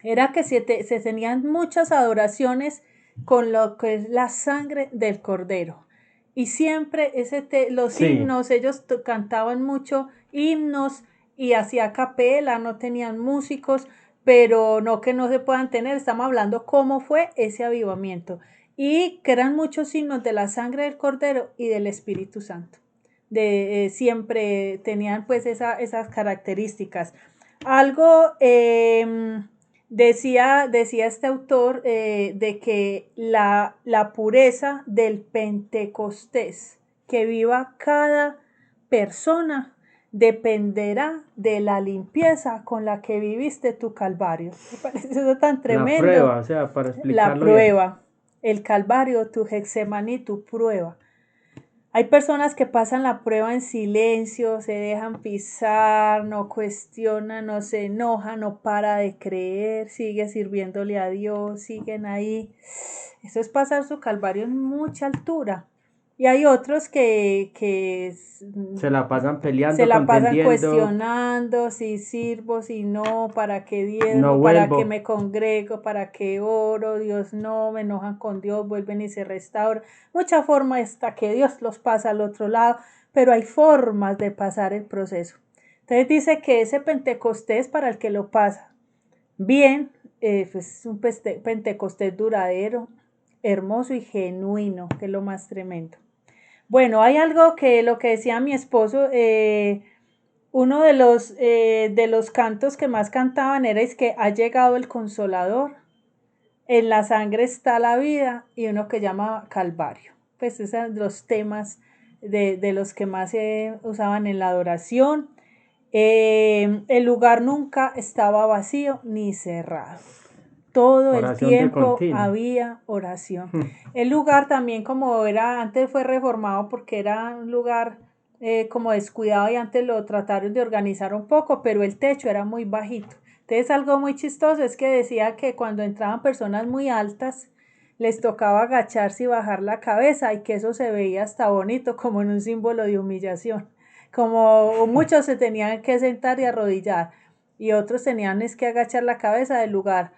era que se tenían muchas adoraciones con lo que es la sangre del cordero. Y siempre los himnos, ellos cantaban mucho himnos y hacía capela, no tenían músicos, pero no que no se puedan tener, estamos hablando cómo fue ese avivamiento y que eran muchos signos de la sangre del Cordero y del Espíritu Santo. Siempre tenían pues esas características. Algo decía este autor de que la pureza del Pentecostés que viva cada persona dependerá de la limpieza con la que viviste tu Calvario. Me parece eso tan tremendo. La prueba, o sea, para explicarlo la prueba, bien. El Calvario, tu Getsemaní, tu prueba. Hay personas que pasan la prueba en silencio, se dejan pisar, no cuestionan, no se enojan, no para de creer, sigue sirviéndole a Dios, siguen ahí. Eso es pasar su Calvario en mucha altura. Y hay otros que se la pasan peleando, se la pasan cuestionando si sirvo, si no, para qué diezmo, no para qué me congrego, para qué oro, Dios no, me enojan con Dios, vuelven y se restauran. Mucha forma hasta que Dios los pasa al otro lado, pero hay formas de pasar el proceso. Entonces dice que ese Pentecostés para el que lo pasa bien, pues un Pentecostés duradero, hermoso y genuino, que es lo más tremendo. Bueno, hay algo que lo que decía mi esposo, uno de los cantos que más cantaban era es que ha llegado el Consolador, en la sangre está la vida, y uno que llama Calvario. Pues esos son los temas de los que más se usaban en la adoración. El lugar nunca estaba vacío ni cerrado. Todo oración el tiempo había oración. El lugar también, como era, antes fue reformado porque era un lugar como descuidado y antes lo trataron de organizar un poco, pero el techo era muy bajito. Entonces algo muy chistoso es que decía que cuando entraban personas muy altas les tocaba agacharse y bajar la cabeza y que eso se veía hasta bonito como en un símbolo de humillación. Como muchos se tenían que sentar y arrodillar y otros tenían que agachar la cabeza del lugar.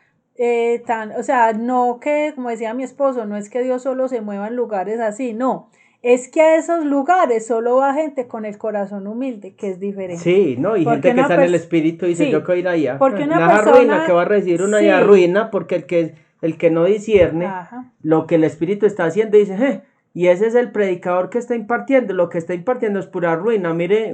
O sea, no que, como decía mi esposo, no es que Dios solo se mueva en lugares así, no, es que a esos lugares solo va gente con el corazón humilde, que es diferente. Sí, no, y porque gente que está en el espíritu dice, sí, yo quiero ir allá. Porque una persona ruina que va a recibir una ya ruina, porque el que no discierne lo que el espíritu está haciendo dice, y ese es el predicador que está impartiendo, lo que está impartiendo es pura ruina, mire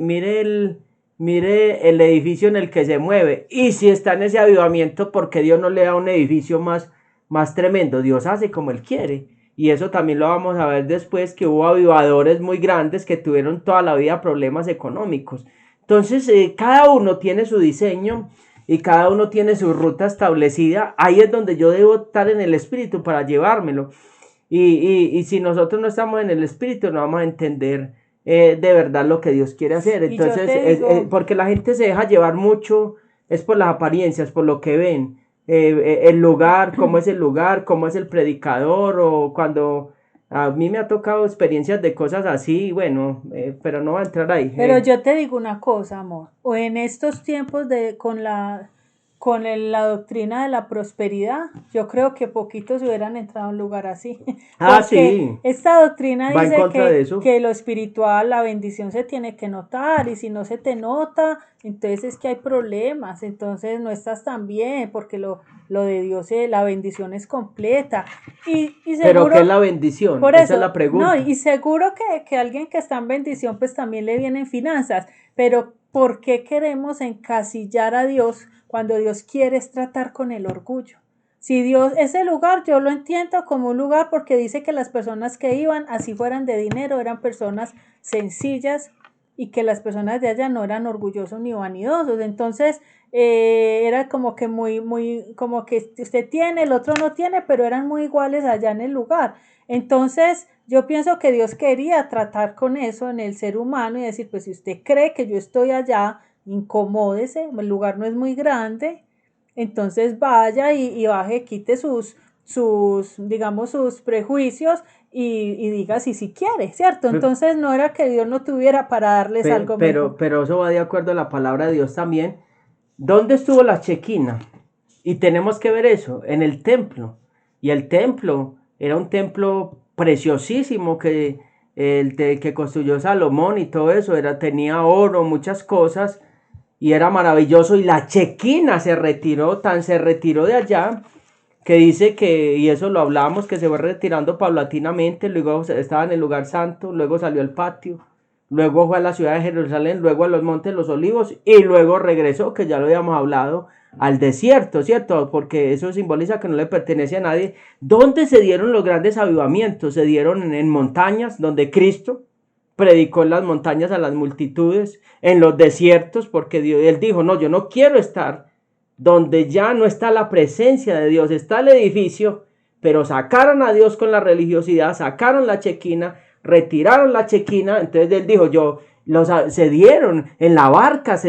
el edificio en el que se mueve, y si está en ese avivamiento, porque Dios no le da un edificio más tremendo, Dios hace como Él quiere, y eso también lo vamos a ver después, que hubo avivadores muy grandes que tuvieron toda la vida problemas económicos. Entonces, cada uno tiene su diseño, y cada uno tiene su ruta establecida, ahí es donde yo debo estar en el espíritu para llevármelo, y si nosotros no estamos en el espíritu, no vamos a entender de verdad lo que Dios quiere hacer. Entonces, porque la gente se deja llevar mucho, es por las apariencias, por lo que ven, el lugar, cómo es el predicador, o cuando a mí me ha tocado experiencias de cosas así, bueno, pero no va a entrar ahí. Pero yo te digo una cosa, amor, o en estos tiempos con la doctrina de la prosperidad, yo creo que poquitos hubieran entrado a un lugar así. Porque sí. Esta doctrina va dice que lo espiritual, la bendición se tiene que notar, y si no se te nota, entonces es que hay problemas, entonces no estás tan bien, porque lo de Dios, la bendición es completa. Y seguro, ¿pero qué es la bendición? Por eso, esa es la pregunta. No, y seguro que alguien que está en bendición, pues también le vienen finanzas, pero ¿por qué queremos encasillar a Dios cuando Dios quiere tratar con el orgullo? Si Dios, ese lugar yo lo entiendo como un lugar porque dice que las personas que iban, así fueran de dinero, eran personas sencillas, y que las personas de allá no eran orgullosos ni vanidosos. Entonces era como que como que usted tiene, el otro no tiene, pero eran muy iguales allá en el lugar. Entonces yo pienso que Dios quería tratar con eso en el ser humano y decir, pues si usted cree que yo estoy allá, incomódese, el lugar no es muy grande, entonces vaya y baje, quite sus digamos, sus prejuicios y diga si quiere, ¿cierto? Entonces no era que Dios no tuviera para darles algo mejor. Pero eso va de acuerdo a la palabra de Dios también. ¿Dónde estuvo la Chequina? Y tenemos que ver eso, en el templo. Y el templo era un templo preciosísimo que construyó Salomón y todo eso, tenía oro, muchas cosas. y era maravilloso, y la Chequina se retiró de allá, que dice que, y eso lo hablamos, que se fue retirando paulatinamente, luego estaba en el lugar santo, luego salió al patio, luego fue a la ciudad de Jerusalén, luego a los montes de los olivos, y luego regresó, que ya lo habíamos hablado, al desierto, ¿cierto? Porque eso simboliza que no le pertenece a nadie. ¿Dónde se dieron los grandes avivamientos? Se dieron en montañas, donde Cristo predicó en las montañas a las multitudes, en los desiertos, porque él dijo, no, yo no quiero estar donde ya no está la presencia de Dios, está el edificio, pero sacaron a Dios con la religiosidad, sacaron la Chequina, retiraron la Chequina, entonces él dijo, se dieron en la barca,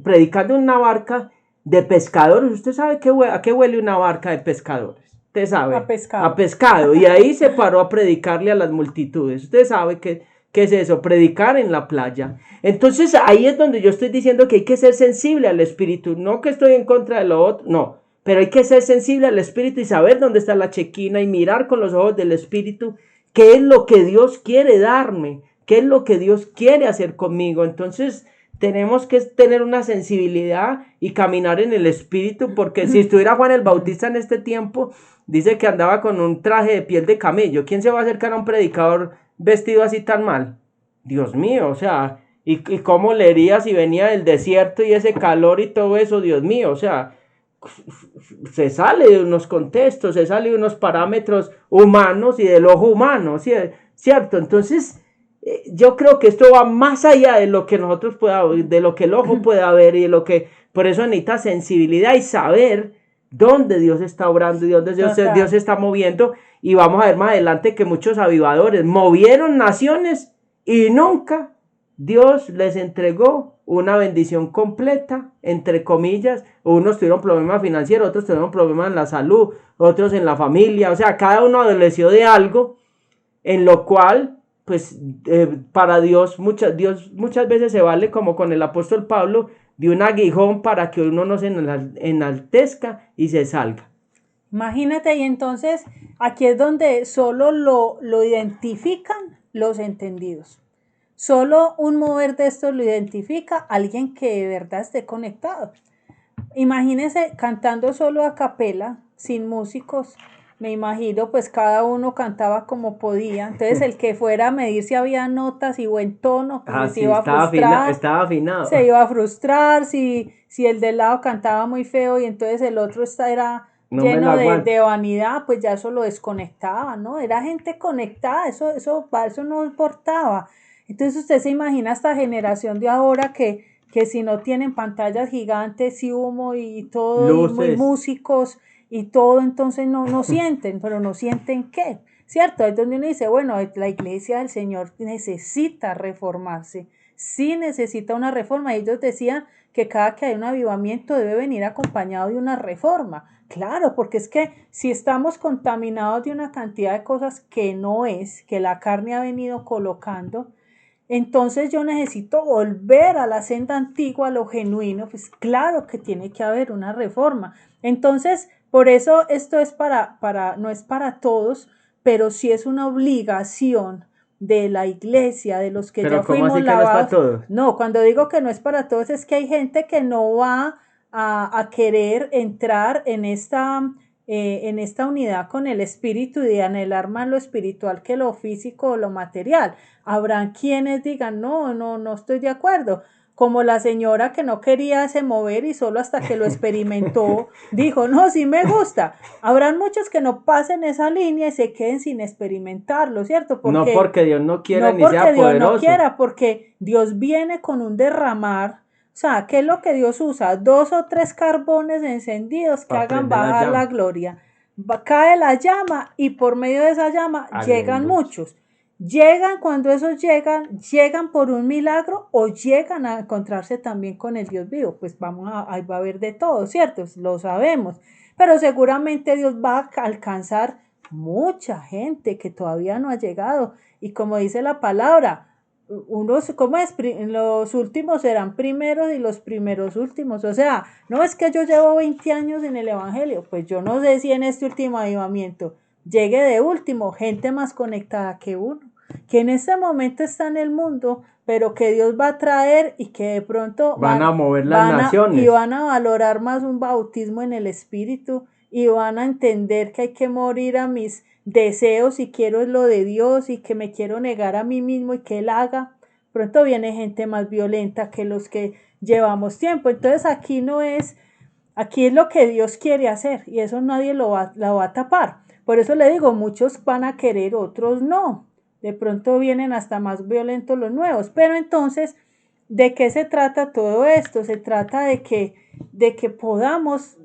predicando en una barca de pescadores. Usted sabe a qué huele una barca de pescadores. Usted sabe. A pescado. A pescado. Y ahí se paró a predicarle a las multitudes. Usted sabe qué es eso, predicar en la playa. Entonces ahí es donde yo estoy diciendo que hay que ser sensible al Espíritu. No que estoy en contra de lo otro, no. Pero hay que ser sensible al Espíritu y saber dónde está la Chequina y mirar con los ojos del Espíritu qué es lo que Dios quiere darme, qué es lo que Dios quiere hacer conmigo. Entonces tenemos que tener una sensibilidad y caminar en el Espíritu, porque si estuviera Juan el Bautista en este tiempo, dice que andaba con un traje de piel de camello. ¿Quién se va a acercar a un predicador vestido así tan mal? Dios mío, o sea, ¿y cómo leería si venía del desierto y ese calor y todo eso? Dios mío, o sea, se sale de unos contextos, se sale de unos parámetros humanos y del ojo humano, ¿cierto? Entonces, yo creo que esto va más allá de lo que nosotros de lo que el ojo pueda ver, y de lo que, por eso necesita sensibilidad y saber dónde Dios está obrando y dónde Dios está moviendo. Y vamos a ver más adelante que muchos avivadores movieron naciones y nunca Dios les entregó una bendición completa, entre comillas. Unos tuvieron problemas financieros, otros tuvieron problemas en la salud, otros en la familia. O sea, cada uno adoleció de algo en lo cual, pues, para Dios muchas veces se vale, como con el apóstol Pablo, de un aguijón para que uno no se enaltezca y se salga. Imagínate, y entonces aquí es donde solo lo identifican los entendidos. Solo un mover de esto lo identifica alguien que de verdad esté conectado. Imagínense cantando solo a capela, sin músicos. Me imagino, pues cada uno cantaba como podía. Entonces el que fuera a medir si había notas y buen tono, pues se iba a frustrar. Estaba afinado. Se iba a frustrar si el del lado cantaba muy feo y entonces el otro era lleno de vanidad, pues ya eso lo desconectaba, ¿no? Era gente conectada, eso no importaba. Entonces usted se imagina esta generación de ahora que si no tienen pantallas gigantes y humo y todo, y músicos y todo, entonces no sienten. ¿Pero no sienten qué? ¿Cierto? Es donde uno dice, bueno, la iglesia del Señor necesita reformarse, sí necesita una reforma. Ellos decían que cada que hay un avivamiento debe venir acompañado de una reforma. Claro, porque es que si estamos contaminados de una cantidad de cosas que no es, que la carne ha venido colocando, entonces yo necesito volver a la senda antigua, a lo genuino. Pues claro que tiene que haber una reforma. Entonces, por eso esto es no es para todos, pero sí es una obligación de la iglesia, de los que ya fuimos lavados. ¿Pero cómo así que no es para todos? No, cuando digo que no es para todos es que hay gente que no va a querer entrar en esta unidad con el espíritu y de anhelar más lo espiritual que lo físico o lo material. Habrán quienes digan, no estoy de acuerdo. Como la señora que no quería se mover y solo hasta que lo experimentó dijo, no, sí me gusta. Habrán muchos que no pasen esa línea y se queden sin experimentarlo, ¿cierto? No porque Dios no quiera ni sea poderoso. No porque Dios no quiera, porque Dios viene con un derramar. O sea, ¿qué es lo que Dios usa? 2 o 3 carbones encendidos que hagan bajar la gloria. Cae la llama y por medio de esa llama llegan muchos. Cuando esos llegan por un milagro o llegan a encontrarse también con el Dios vivo. Pues ahí va a haber de todo, ¿cierto? Lo sabemos. Pero seguramente Dios va a alcanzar mucha gente que todavía no ha llegado. Y como dice la palabra, los últimos serán primeros y los primeros últimos. O sea, no es que yo llevo 20 años en el evangelio, pues yo no sé si en este último avivamiento llegue de último gente más conectada que uno, que en este momento está en el mundo, pero que Dios va a traer y que de pronto van a mover las naciones. Y van a valorar más un bautismo en el Espíritu y van a entender que hay que morir a mis deseos y quiero lo de Dios y que me quiero negar a mí mismo y que Él haga. Pronto viene gente más violenta que los que llevamos tiempo. Entonces aquí es lo que Dios quiere hacer y eso nadie la va a tapar. Por eso le digo, muchos van a querer, otros no. De pronto vienen hasta más violentos los nuevos. Pero entonces, ¿de qué se trata todo esto? Se trata de que podamos,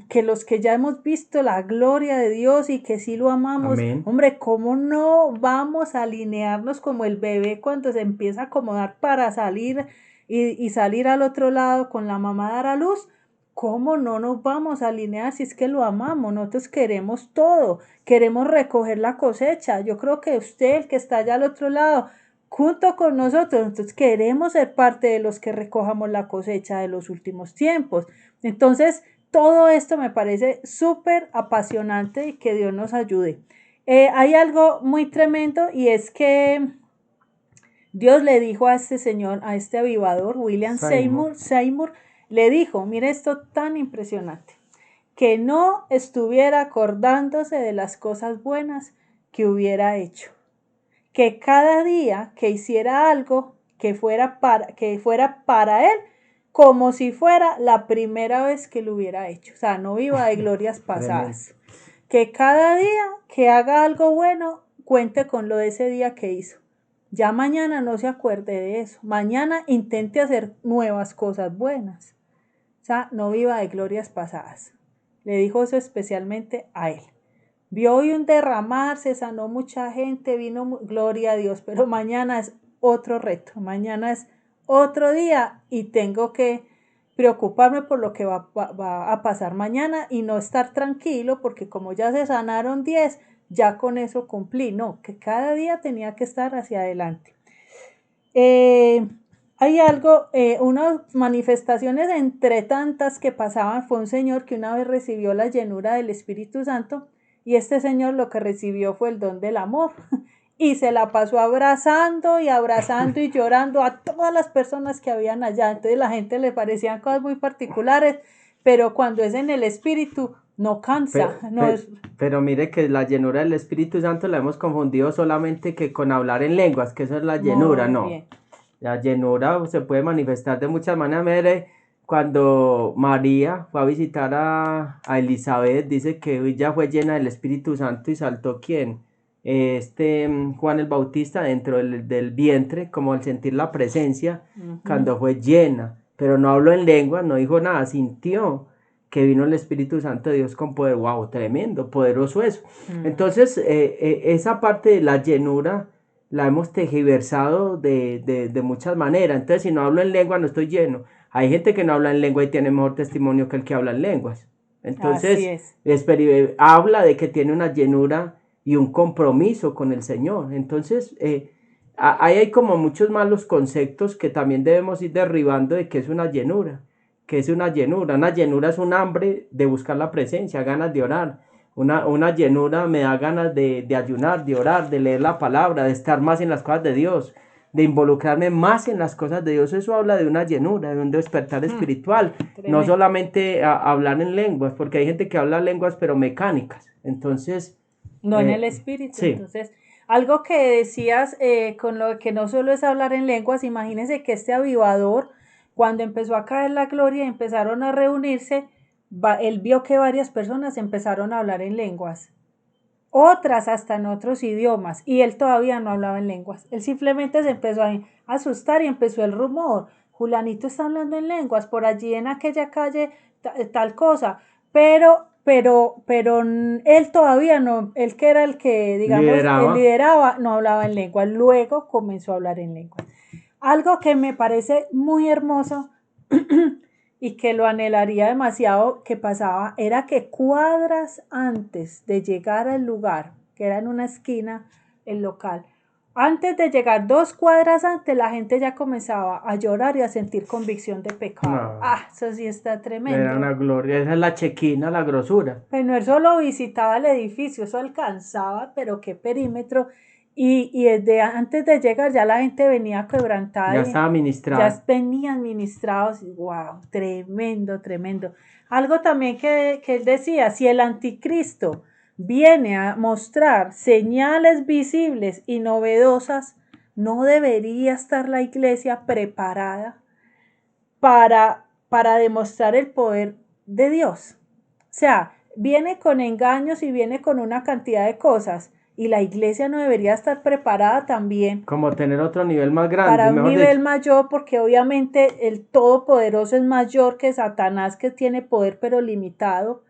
que los que ya hemos visto la gloria de Dios y que sí lo amamos, Amén. hombre, ¿cómo no vamos a alinearnos como el bebé cuando se empieza a acomodar para salir y salir al otro lado con la mamá a dar a luz? ¿Cómo no nos vamos a alinear si es que lo amamos? Nosotros queremos todo, queremos recoger la cosecha. Yo creo que usted, el que está allá al otro lado, junto con nosotros, entonces queremos ser parte de los que recojamos la cosecha de los últimos tiempos. Entonces, todo esto me parece súper apasionante y que Dios nos ayude. Hay algo muy tremendo y es que Dios le dijo a este señor, a este avivador, William Seymour, le dijo, mire esto tan impresionante, que no estuviera acordándose de las cosas buenas que hubiera hecho, que cada día que hiciera algo que fuera para él, como si fuera la primera vez que lo hubiera hecho, o sea, no viva de glorias pasadas, que cada día que haga algo bueno, cuente con lo de ese día que hizo. Ya mañana no se acuerde de eso, mañana intente hacer nuevas cosas buenas. O sea, no viva de glorias pasadas. Le dijo eso especialmente a él. Vio hoy un derramar, se sanó mucha gente, vino gloria a Dios, pero mañana es otro reto, mañana es otro día y tengo que preocuparme por lo que va a pasar mañana y no estar tranquilo porque como ya se sanaron 10, ya con eso cumplí. No, que cada día tenía que estar hacia adelante. Hay algo, unas manifestaciones entre tantas que pasaban, fue un señor que una vez recibió la llenura del Espíritu Santo y este señor lo que recibió fue el don del amor y se la pasó abrazando y llorando a todas las personas que habían allá. Entonces la gente le parecían cosas muy particulares, pero cuando es en el Espíritu no cansa. Pero mire que la llenura del Espíritu Santo la hemos confundido solamente que con hablar en lenguas, que eso es la llenura, no. Bien. La llenura se puede manifestar de muchas maneras. Mire, cuando María fue a visitar a Elizabeth, dice que ella fue llena del Espíritu Santo y saltó ¿quién? Juan el Bautista dentro del vientre, como al sentir la presencia, cuando fue llena, pero no habló en lengua, no dijo nada, sintió que vino el Espíritu Santo de Dios con poder. Wow, tremendo, poderoso eso. Entonces, esa parte de la llenura la hemos tergiversado de muchas maneras. Entonces, si no hablo en lengua, no estoy lleno. Hay gente que no habla en lengua y tiene mejor testimonio que el que habla en lenguas. Entonces, habla de que tiene una llenura y un compromiso con el Señor. Entonces, ahí hay como muchos malos conceptos que también debemos ir derribando de que es una llenura. ¿Qué es una llenura? Una llenura es un hambre de buscar la presencia, ganas de orar. Una llenura me da ganas de ayunar, de orar, de leer la palabra, de estar más en las cosas de Dios, de involucrarme más en las cosas de Dios. Eso habla de una llenura, de un despertar espiritual. No solamente hablar en lenguas, porque hay gente que habla lenguas pero mecánicas. Entonces... No en el espíritu. Sí. Entonces, algo que decías con lo que no solo es hablar en lenguas, imagínense que este avivador, cuando empezó a caer la gloria y empezaron a reunirse, él vio que varias personas empezaron a hablar en lenguas, otras hasta en otros idiomas, y él todavía no hablaba en lenguas. Él simplemente se empezó a asustar y empezó el rumor. Julanito está hablando en lenguas, por allí en aquella calle tal cosa, pero él todavía no, él que era el que, digamos, lideraba, no hablaba en lengua. Luego comenzó a hablar en lengua. Algo que me parece muy hermoso y que lo anhelaría demasiado que pasaba, era que cuadras antes de llegar al lugar, que era en una esquina, el local, antes de llegar 2 cuadras antes, la gente ya comenzaba a llorar y a sentir convicción de pecado. No. Eso sí está tremendo. Era una gloria, esa es la chequina, la grosura. Pero no solo visitaba el edificio, eso alcanzaba, pero qué perímetro. Y desde antes de llegar ya la gente venía quebrantada. Ya estaba ministrado. Ya venían ministrados. ¡Wow! Tremendo, tremendo. Algo también que él decía, si el anticristo viene a mostrar señales visibles y novedosas, ¿no debería estar la iglesia preparada para demostrar el poder de Dios? O sea, viene con engaños y viene con una cantidad de cosas, y la iglesia no debería estar preparada también como tener otro nivel más grande. Para un nivel mayor, porque obviamente el Todopoderoso es mayor que Satanás, que tiene poder pero limitado.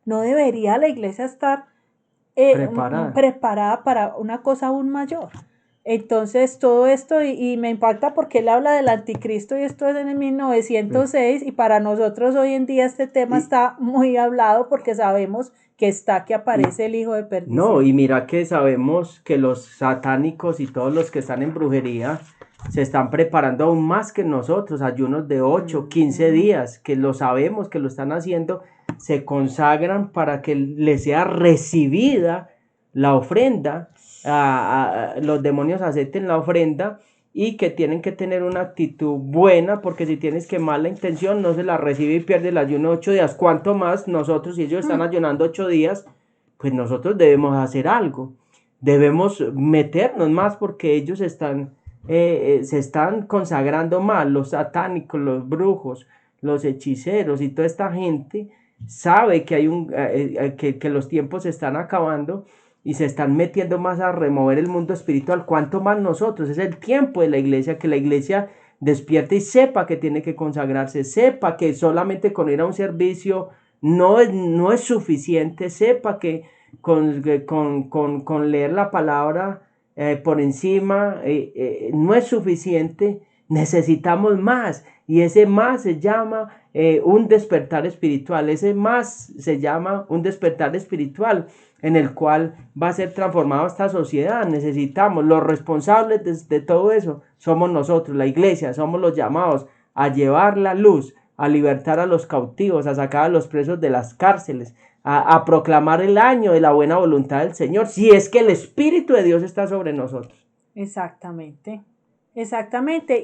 ¿No debería la iglesia estar preparada para una cosa aún mayor? Entonces todo esto, y me impacta porque él habla del anticristo, y esto es en el 1906, y para nosotros hoy en día este tema está muy hablado porque sabemos que aparece el hijo de perdición. No, y mira que sabemos que los satánicos y todos los que están en brujería se están preparando aún más que nosotros, ayunos de 8, 15 días, que lo sabemos que lo están haciendo, se consagran para que les sea recibida la ofrenda, los demonios acepten la ofrenda, y que tienen que tener una actitud buena, porque si tienes que mala intención no se la recibe y pierde el ayuno 8 días. ¿Cuánto más nosotros, si ellos están ayunando 8 días, pues nosotros debemos hacer algo, debemos meternos más, porque ellos están, se están consagrando mal, los satánicos, los brujos, los hechiceros y toda esta gente sabe que hay que los tiempos se están acabando y se están metiendo más a remover el mundo espiritual. ¿Cuánto más nosotros? Es el tiempo de la iglesia, que la iglesia despierte y sepa que tiene que consagrarse, sepa que solamente con ir a un servicio no es suficiente, sepa que con leer la palabra por encima no es suficiente, necesitamos más, y ese más se llama un despertar espiritual, ese más se llama un despertar espiritual en el cual va a ser transformada esta sociedad. Necesitamos, los responsables de todo eso somos nosotros, la iglesia, somos los llamados a llevar la luz, a libertar a los cautivos, a sacar a los presos de las cárceles, a proclamar el año de la buena voluntad del Señor, si es que el Espíritu de Dios está sobre nosotros. Exactamente.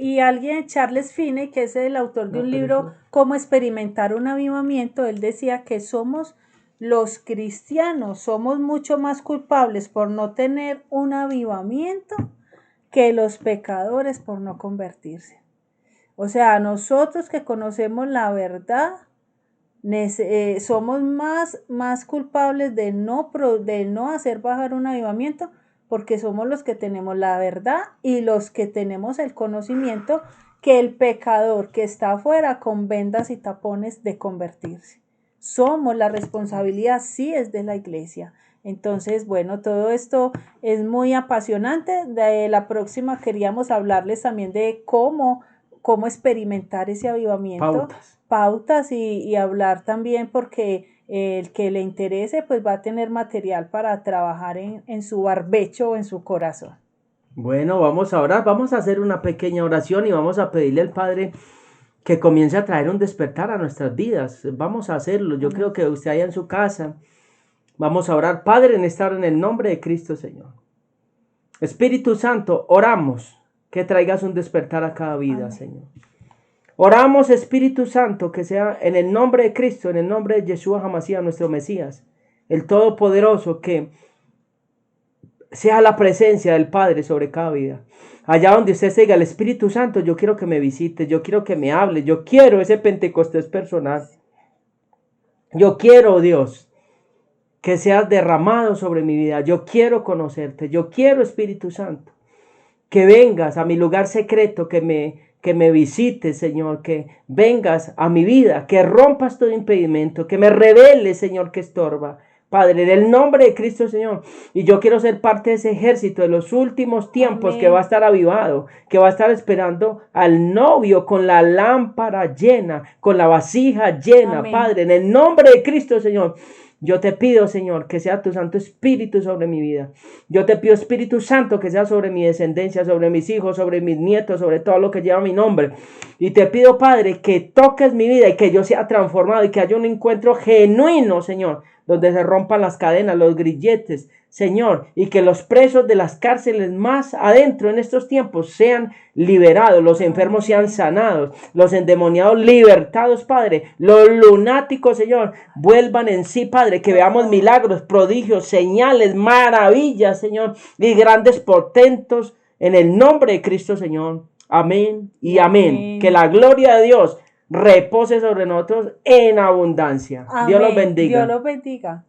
Y alguien, Charles Finney, que es el autor de un libro, Cómo experimentar un avivamiento, él decía que los cristianos somos mucho más culpables por no tener un avivamiento que los pecadores por no convertirse. O sea, nosotros que conocemos la verdad, somos más culpables de no hacer bajar un avivamiento, porque somos los que tenemos la verdad y los que tenemos el conocimiento, que el pecador que está afuera con vendas y tapones de convertirse. La responsabilidad sí es de la iglesia. Entonces, bueno, todo esto es muy apasionante. De la próxima queríamos hablarles también de cómo experimentar ese avivamiento. Pautas y hablar también, porque el que le interese pues va a tener material para trabajar en su barbecho o en su corazón. Bueno, vamos a orar, vamos a hacer una pequeña oración y vamos a pedirle al Padre que comience a traer un despertar a nuestras vidas. Vamos a hacerlo. Yo creo que usted allá en su casa, vamos a orar. Padre, en esta hora, en el nombre de Cristo, Señor. Espíritu Santo, oramos que traigas un despertar a cada vida, Señor. Oramos, Espíritu Santo, que sea en el nombre de Cristo, en el nombre de Yeshua HaMashiach, nuestro Mesías, el Todopoderoso, que sea la presencia del Padre sobre cada vida. Allá donde usted se diga, el Espíritu Santo, yo quiero que me visite, yo quiero que me hable, yo quiero ese Pentecostés personal. Yo quiero, Dios, que seas derramado sobre mi vida. Yo quiero conocerte, yo quiero, Espíritu Santo, que vengas a mi lugar secreto, que me visites, Señor, que vengas a mi vida, que rompas todo impedimento, que me reveles, Señor, que estorba. Padre, en el nombre de Cristo, Señor, y yo quiero ser parte de ese ejército de los últimos tiempos. Amén. Que va a estar avivado, que va a estar esperando al novio con la lámpara llena, con la vasija llena. Amén. Padre, en el nombre de Cristo, Señor, yo te pido, Señor, que sea tu Santo Espíritu sobre mi vida. Yo te pido, Espíritu Santo, que sea sobre mi descendencia, sobre mis hijos, sobre mis nietos, sobre todo lo que lleva mi nombre. Y te pido, Padre, que toques mi vida y que yo sea transformado y que haya un encuentro genuino, Señor, donde se rompan las cadenas, los grilletes, Señor, y que los presos de las cárceles más adentro en estos tiempos sean liberados, los enfermos sean sanados, los endemoniados libertados, Padre, los lunáticos, Señor, vuelvan en sí, Padre, que veamos milagros, prodigios, señales, maravillas, Señor, y grandes portentos en el nombre de Cristo, Señor. Amén y amén. Que la gloria de Dios repose sobre nosotros en abundancia. Amén. Dios los bendiga. Dios los bendiga.